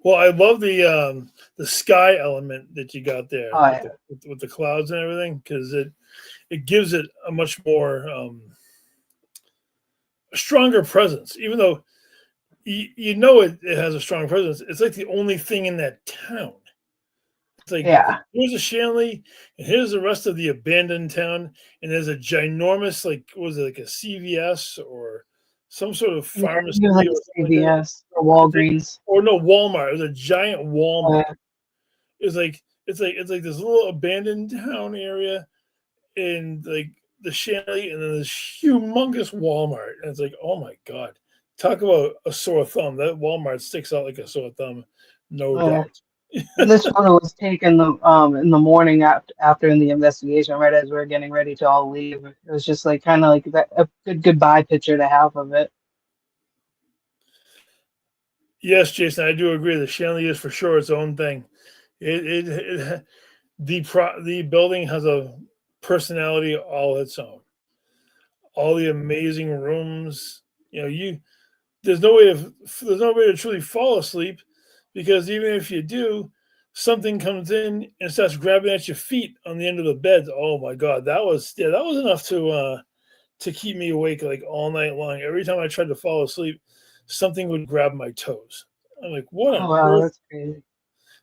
Well, I love the sky element that you got there Oh, with yeah. with the clouds and everything, because it gives it a much more stronger presence. Even though you know it has a strong presence, it's like the only thing in that town. It's like Yeah. here's a Shanley, and here's the rest of the abandoned town, and there's a ginormous, like, what was it, like a CVS or some sort of Yeah, pharmacy you're like or something like that. CVS or It's like, Walgreens. or no, Walmart. It was a giant Oh, Walmart. yeah. It's like this little abandoned town area in like the Shanley, and then this humongous Walmart. And it's like, oh my god, talk about a sore thumb. That Walmart sticks out like a sore thumb, no Oh, yeah. doubt. And this photo was taken in the morning after in the investigation, right as we are getting ready to all leave. It was just like kind of like that a good goodbye picture to have of it. Yes, Jason, I do agree. The Shanley is for sure its own thing. It the building has a personality all its own. All the amazing rooms. You there's no way to truly fall asleep, because even if you do, something comes in and starts grabbing at your feet on the end of the bed. Oh my god, that was enough to keep me awake like all night long. Every time I tried to fall asleep, something would grab my toes. I'm like, what Oh on wow, earth? that's crazy.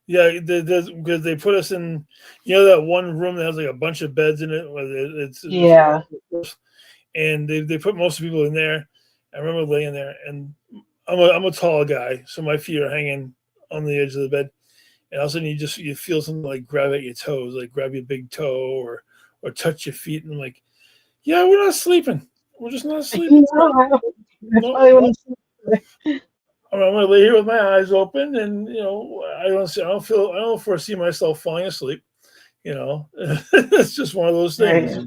Yeah, because they put us in, that one room that has like a bunch of beds in it. It's just, Yeah. and they put most of the people in there. I remember laying there, and I'm a tall guy, so my feet are hanging on the edge of the bed, and all of a sudden you feel something like grab at your toes, like grab your big toe or touch your feet, and I'm like, yeah, we're not sleeping. We're just not sleeping. No, I No, probably no. wouldn't sleep. I'm gonna lay here with my eyes open, and I don't foresee myself falling asleep. It's just one of those things. Right.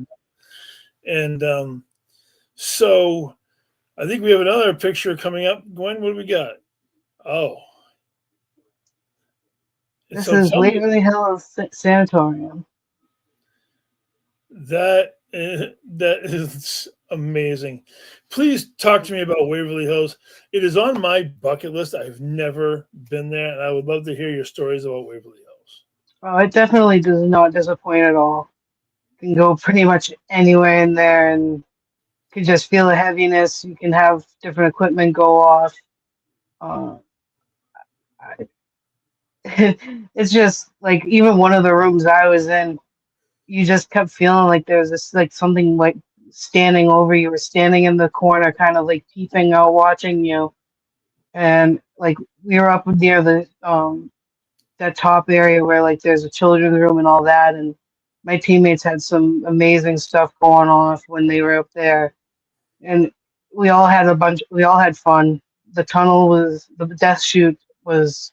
And so I think we have another picture coming up. Gwen, what do we got? Oh, This so is tell me Waverly Hills Sanatorium. that is amazing. Please talk to me about Waverly Hills. It is on my bucket list. I've never been there, and I would love to hear your stories about Waverly Hills. Oh, it definitely does not disappoint at all. You can go pretty much anywhere in there and you can just feel the heaviness. You can have different equipment go off. Uh, I- it's just like even one of the rooms I was in, you just kept feeling like there was this like something like standing over you or standing in the corner, kind of like peeping out, watching you. And like we were up near the that top area where like there's a children's room and all that, and my teammates had some amazing stuff going on when they were up there, and we all had fun. The death chute was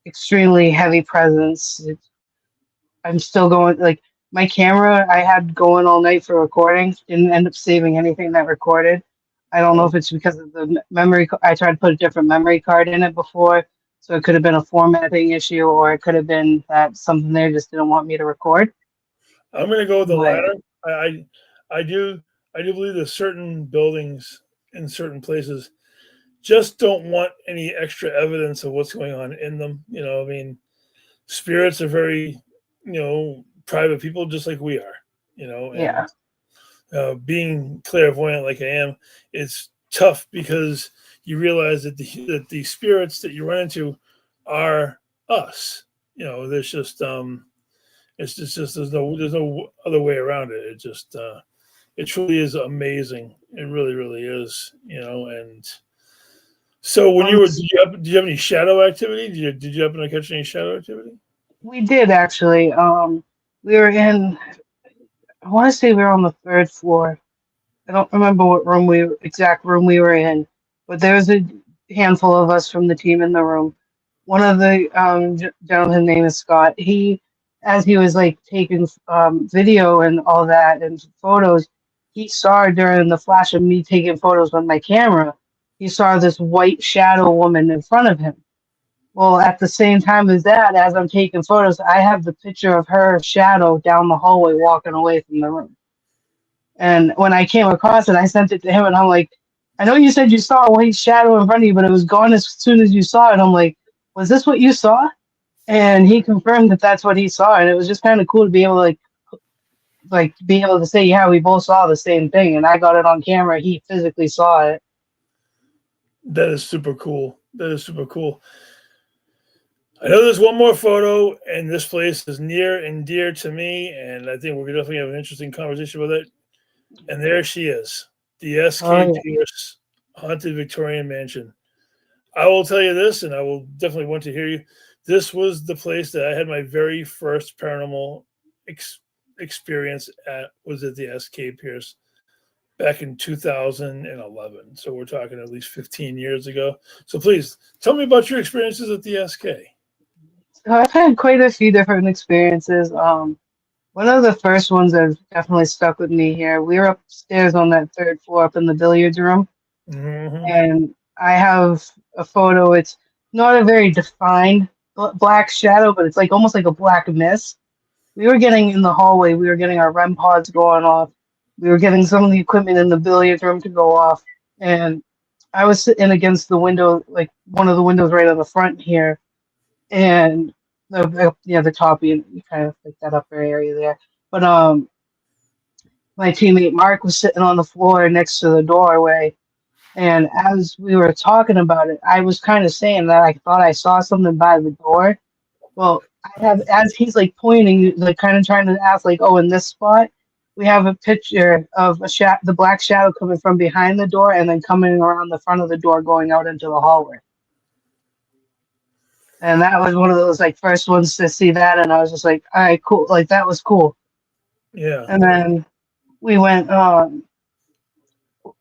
extremely heavy presence. I'm still going like my camera I had going all night for recording didn't end up saving anything that recorded. I don't know Oh, if it's because of the memory. I tried to put a different memory card in it before, so it could have been a formatting issue, or it could have been that something there just didn't want me to record. I'm going to go with the But latter. I do believe that certain buildings in certain places just don't want any extra evidence of what's going on in them. I mean, spirits are very, private people, just like we are. yeah, And being clairvoyant like I am, it's tough because you realize that the spirits that you run into are us. There's just there's no other way around it. It truly is amazing. It really, really is. And so when um, did you have any shadow activity? Did you happen to catch any shadow activity? we did actually. We were in. I want to say we were on the third floor. I don't remember what exact room we were in, but there was a handful of us from the team in the room. One of the gentlemen, name is Scott. As he was like taking video and all that and photos, he saw during the flash of me taking photos with my camera, he saw this white shadow woman in front of him. Well, at the same time as that, as I'm taking photos, I have the picture of her shadow down the hallway walking away from the room. And when I came across it, I sent it to him, and I'm like, I know you said you saw a white shadow in front of you, but it was gone as soon as you saw it. I'm like, was this what you saw? And he confirmed that that's what he saw, and it was just kind of cool to be able to be able to say, yeah, we both saw the same thing, and I got it on camera. He physically saw it. That is super cool. That is super cool. I know there's one more photo, and this place is near and dear to me, and I think we're definitely have an interesting conversation with it. And there she is, the S.K. Oh, yeah. Pierce Haunted Victorian Mansion. I will tell you this, and I will definitely want to hear you. This was the place that I had my very first paranormal experience at. Was at the S.K. Pierce back in 2011. So we're talking at least 15 years ago. So please tell me about your experiences at the SK. So I've had quite a few different experiences. One of the first ones that definitely stuck with me here, we were upstairs on that third floor up in the billiards room, Mm-hmm. and I have a photo. It's not a very defined black shadow, but it's like almost like a black mist. We were getting in the hallway, we were getting our REM pods going off. We were getting some of the equipment in the billiards room to go off. And I was sitting against the window, like one of the windows right on the front here. And the top, you kind of like that upper area there. But my teammate Mark was sitting on the floor next to the doorway. And as we were talking about it, I was kind of saying that I thought I saw something by the door. Well, I have, as he's like pointing, like kind of trying to ask, like, oh, in this spot, we have a picture of the black shadow coming from behind the door and then coming around the front of the door, going out into the hallway. And that was one of those like first ones to see that, and I was just like, all right, cool, like that was cool. Yeah. And then we went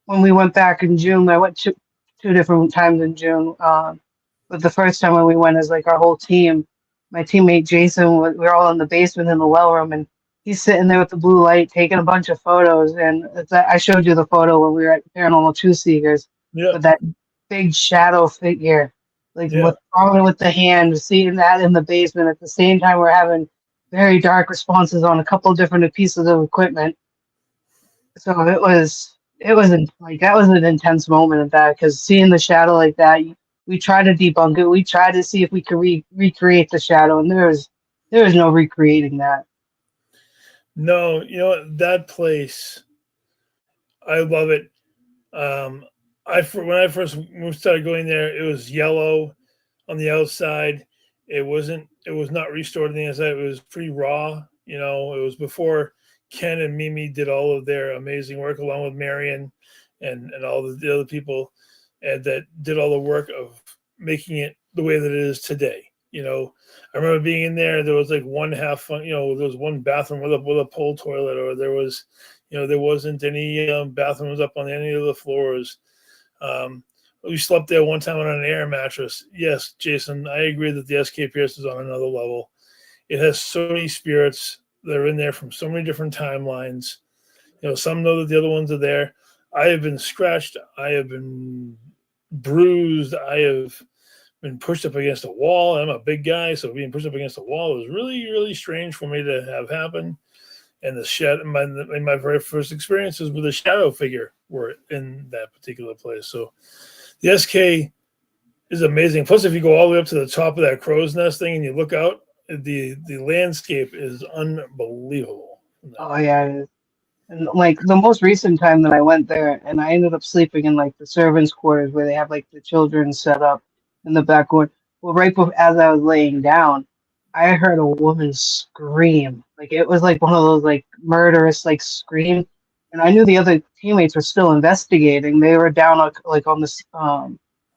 when we went back in June. I went two different times in June. But the first time when we went as like our whole team, my teammate Jason, we were all in the basement in the well room, and he's sitting there with the blue light taking a bunch of photos. And I showed you the photo when we were at Paranormal Truth Seekers Yeah. with that big shadow figure, like Yeah. with the hand, seeing that in the basement. At the same time, we're having very dark responses on a couple of different pieces of equipment. So like that was an intense moment of that, because seeing the shadow like that, we tried to debunk it. We tried to see if we could recreate the shadow, and there was no recreating that. No, you know what? That place, I love it. When I first started going there, it was yellow on the outside. It was not restored on the inside. It was pretty raw. You know, it was before Ken and Mimi did all of their amazing work, along with Marion and all the other people, and that did all the work of making it the way that it is today. You know, I remember being in there. There was like one half, there was one bathroom with a pole toilet, or there was, there wasn't any bathrooms up on any of the floors. We slept there one time on an air mattress. Yes, Jason, I agree that the SK Pierce is on another level. It has so many spirits that are in there from so many different timelines. Some know that the other ones are there. I have been scratched. I have been bruised. I have been pushed up against a wall. I'm a big guy, so being pushed up against a wall was really, really strange for me to have happen. And the shadow, my very first experiences with a shadow figure were in that particular place. So the SK is amazing. Plus, if you go all the way up to the top of that crow's nest thing and you look out, the landscape is unbelievable. Oh yeah, and like the most recent time that I went there, and I ended up sleeping in like the servants' quarters where they have like the children set up in the back room. Well, right before, as I was laying down, I heard a woman scream. Like it was like one of those like murderous like scream, and I knew the other teammates were still investigating. They were down like on this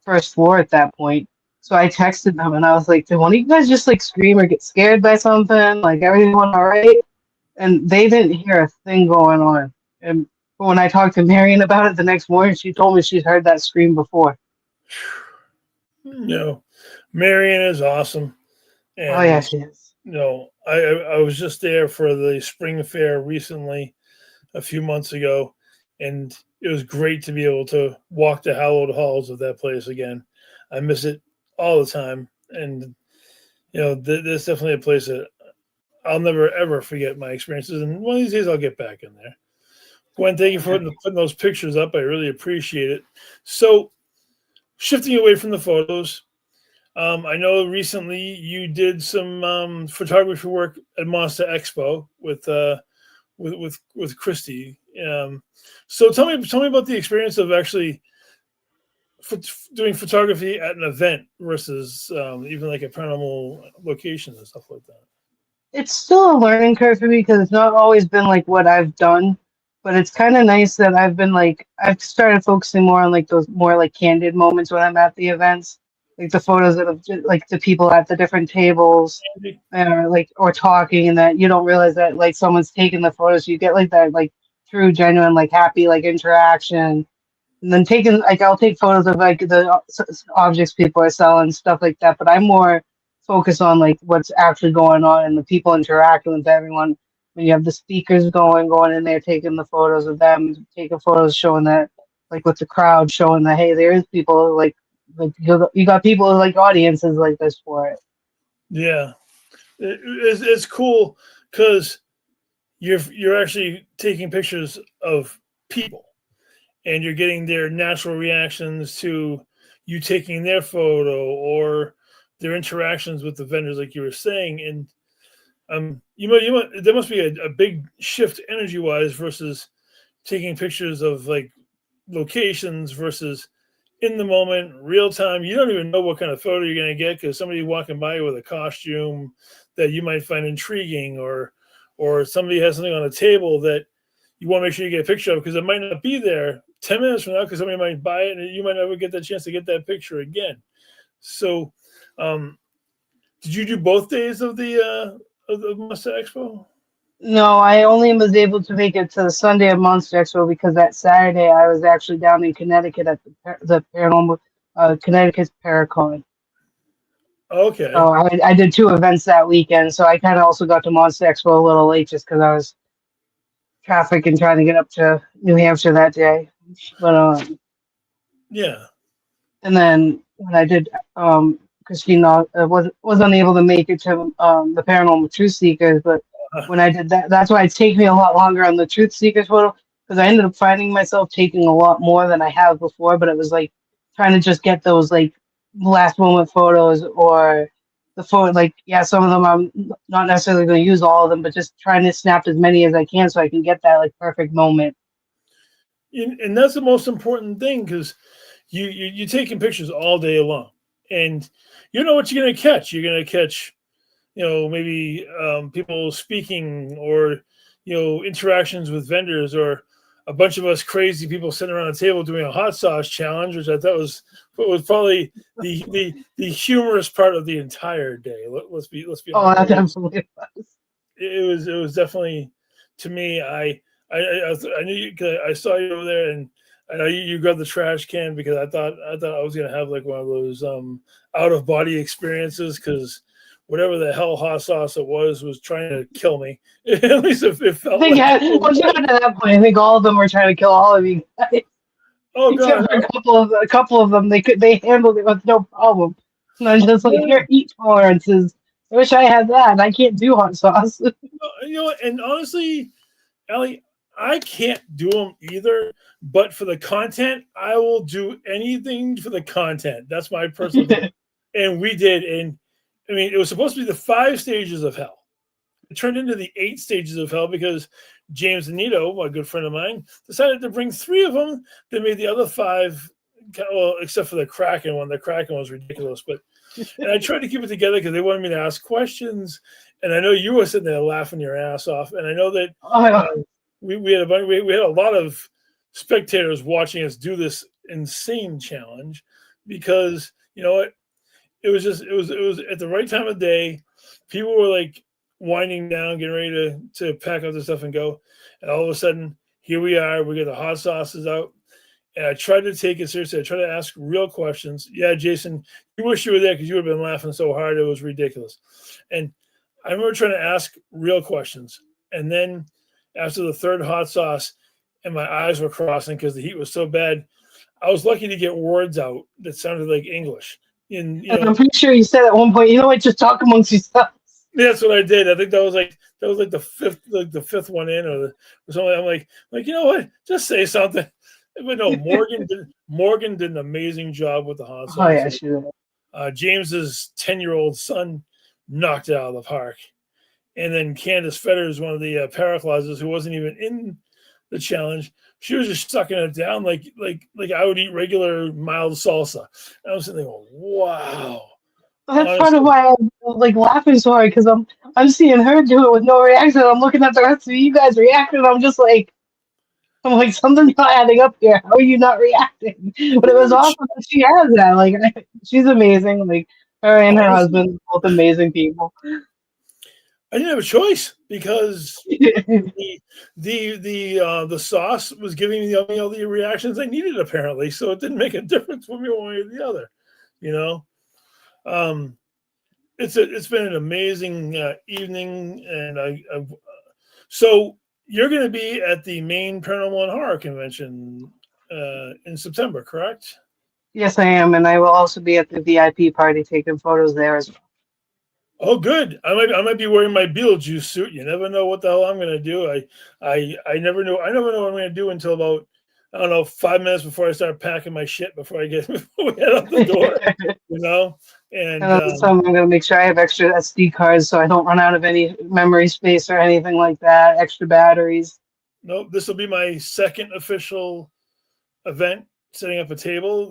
first floor at that point. So I texted them and I was like, "Did one of you guys just like scream or get scared by something? Like everyone all right?" And they didn't hear a thing going on. And when I talked to Marion about it the next morning, she told me she's heard that scream before. Marion is awesome. Oh yeah, And she is. I was just there for the spring fair recently, a few months ago, and it was great to be able to walk the hallowed halls of that place again. I miss it all the time, and there's definitely a place that I'll never ever forget my experiences. And one of these days, I'll get back in there. Gwen, thank you for putting those pictures up. I really appreciate it. So, shifting away from the photos, I know recently you did some photography work at Monster Expo with Christy. So tell me about the experience of actually doing photography at an event versus even like a paranormal location and stuff like that. It's still a learning curve for me because it's not always been like what I've done, but it's kind of nice that I've started focusing more on like those more like candid moments when I'm at the events, like the photos of like the people at the different tables, like or talking, and that you don't realize that like someone's taking the photos. You get like that like true, genuine, like happy like interaction. And then taking like I'll take photos of like the objects people are selling, stuff like that. But I'm more focused on like what's actually going on and the people interacting with everyone. When you have the speakers going in there, taking the photos of them, taking photos showing that like with the crowd, showing that hey, there is people like you got people like audiences like this for it. Yeah, it's cool because you're actually taking pictures of people and you're getting their natural reactions to you taking their photo or their interactions with the vendors, like you were saying. And there must be a big shift energy wise versus taking pictures of like locations versus in the moment, real time. You don't even know what kind of photo you're going to get because somebody walking by with a costume that you might find intriguing, or somebody has something on a table that you want to make sure you get a picture of because it might not be there 10 minutes from now because somebody might buy it and you might never get the chance to get that picture again. So, did you do both days of the Monster Expo? No, I only was able to make it to the Sunday of Monster Expo because that Saturday I was actually down in Connecticut at the Paranormal Connecticut's Paracon. Okay. So I did two events that weekend. So I kind of also got to Monster Expo a little late just because I was traffic and trying to get up to New Hampshire that day. But Yeah. and then when I did, Christina was unable to make it to the Paranormal Truth Seekers. But when I did that, that's why it take me a lot longer on the Truth Seekers photo because I ended up finding myself taking a lot more than I have before. But it was like trying to just get those like last moment photos or the photo. Like yeah, some of them I'm not necessarily going to use all of them, but just trying to snap as many as I can so I can get that like perfect moment. And that's the most important thing because you're taking pictures all day long, and you know what you're going to catch. You're going to catch, maybe people speaking, or interactions with vendors, or a bunch of us crazy people sitting around a table doing a hot sauce challenge, which I thought was probably the humorous part of the entire day. Let's be Oh, that honest. definitely was. It was definitely, to me. I knew you. 'Cause I saw you over there, and I know you grabbed the trash can because I thought I was gonna have like one of those out of body experiences because whatever the hell hot sauce it was trying to kill me. At least it I felt think like. once you got to that point, I think all of them were trying to kill all of you guys. Oh Except god, for a couple of them, they handled it with no problem. And I'm just like, your eat tolerances. I wish I had that. I can't do hot sauce. and honestly, Ellie, I can't do them either. But for the content, I will do anything for the content. That's my personal thing. And we did. And I mean, it was supposed to be the 5 stages of hell. It turned into the 8 stages of hell because James Anito, a good friend of mine, decided to bring 3 of them. They made the other 5, well, except for the Kraken one. The Kraken was ridiculous. And I tried to keep it together because they wanted me to ask questions. And I know you were sitting there laughing your ass off. And I know that we had a lot of spectators watching us do this insane challenge because you know what, it was at the right time of day. People were like winding down, getting ready to pack up their stuff and go, and all of a sudden here we are. We get the hot sauces out, and I tried to take it seriously. I tried to ask real questions. Yeah, Jason, you wish you were there because you would have been laughing so hard it was ridiculous. And I remember trying to ask real questions, and then after the 3rd hot sauce, and my eyes were crossing because the heat was so bad, I was lucky to get words out that sounded like English. And And I'm pretty sure you said at one point, you know what, just talk amongst yourselves. that's what I did. I think that was like the fifth one in, or something. I'm like you know what, just say something. But no, Morgan did an amazing job with the hot sauce. Oh yeah, sure. James's 10-year-old son knocked it out of the park. And then Candace Fetters, one of the Paraclases, who wasn't even in the challenge, she was just sucking it down like I would eat regular mild salsa. And I was sitting there going, wow. That's part of why I'm like laughing so hard, because I'm seeing her do it with no reaction. I'm looking at the rest of you guys reacting. I'm like, something's not adding up here. How are you not reacting? But it was awesome that she has that. Like, she's amazing. Like, her and her husband, both amazing people. I didn't have a choice because the sauce was giving me all the reactions I needed, apparently. So it didn't make a difference for me one way or the other, you know. It's been an amazing evening, and so you're going to be at the Maine Paranormal and Horror Convention in September, correct? Yes, I am, and I will also be at the VIP party taking photos there as well. Oh, good. I might be wearing my Beetlejuice suit. You never know what the hell I'm going to do. I never know. I never know what I'm going to do until about, I don't know, 5 minutes before I start packing my shit before we head out the door. You know, and so I'm going to make sure I have extra SD cards so I don't run out of any memory space or anything like that. Extra batteries. Nope. This will be my second official event, setting up a table.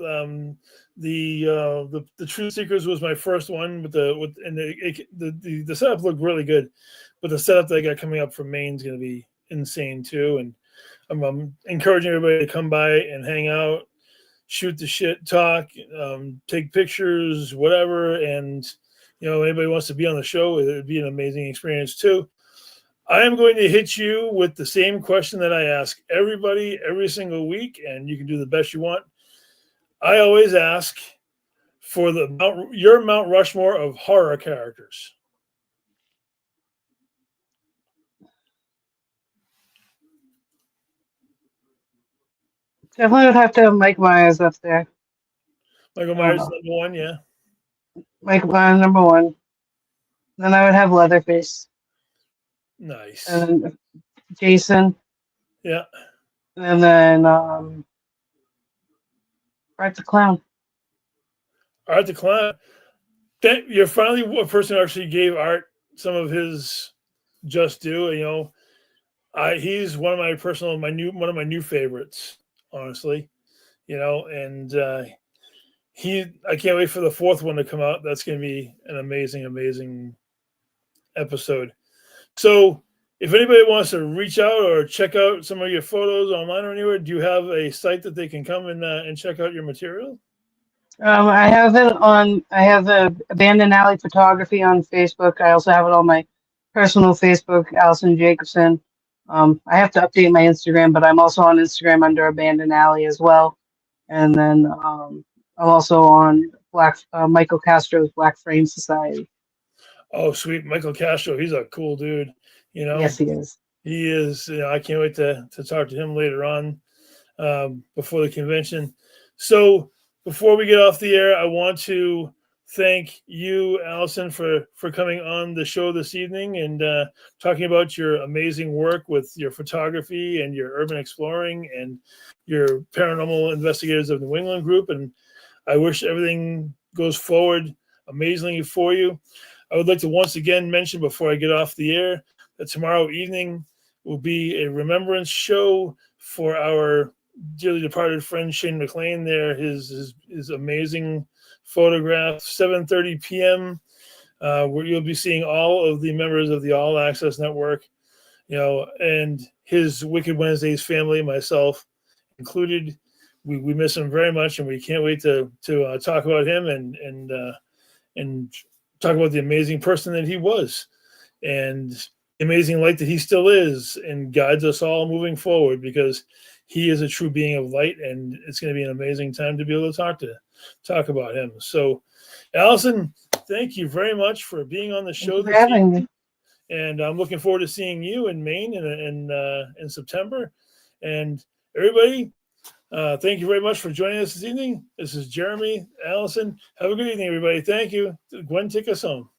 The Truth Seekers was my first one the setup looked really good, but the setup that I got coming up from Maine is going to be insane too. And I'm encouraging everybody to come by and hang out, shoot the shit, talk, take pictures, whatever. And anybody wants to be on the show, it'd be an amazing experience too. I am going to hit you with the same question that I ask everybody every single week, and you can do the best you want. I always ask for your Mount Rushmore of horror characters. Definitely would have to have Mike Myers up there. Michael Myers is number one, yeah. Mike Myers, number one. Then I would have Leatherface. Nice. And then Jason. Yeah. And then Art the Clown. Art the Clown. You're finally a person who actually gave Art some of his just due. He's one of my new favorites, honestly. And I can't wait for the fourth one to come out. That's going to be an amazing, amazing episode. So if anybody wants to reach out or check out some of your photos online or anywhere, do you have a site that they can come and check out your material? I have the AbandonedAly photography on Facebook. I also have it on my personal Facebook, Alyson Jacobson. I have to update my Instagram, but I'm also on Instagram under AbandonedAly as well. And then I'm also on Michael Castro's Black Frame Society. Oh, sweet. Michael Castro. He's a cool dude. Yes, he is. He is. I can't wait to talk to him later on before the convention. So before we get off the air, I want to thank you, Alyson, for coming on the show this evening and talking about your amazing work with your photography and your urban exploring and your Paranormal Investigators of New England group. And I wish everything goes forward amazingly for you. I would like to once again mention before I get off the air that tomorrow evening will be a remembrance show for our dearly departed friend Shane McLean there. His amazing photograph, 7:30 p.m., where you'll be seeing all of the members of the All Access Network, and his Wicked Wednesdays family, myself included. We miss him very much, and we can't wait to talk about him and talk about the amazing person that he was and the amazing light that he still is and guides us all moving forward, because he is a true being of light, and it's going to be an amazing time to be able to talk about him. So, Alyson, thank you very much for being on the show this evening. And I'm looking forward to seeing you in Maine in September. And everybody, thank you very much for joining us this evening. This is Jeremy, Alyson. Have a good evening, everybody. Thank you. Gwen, take us home.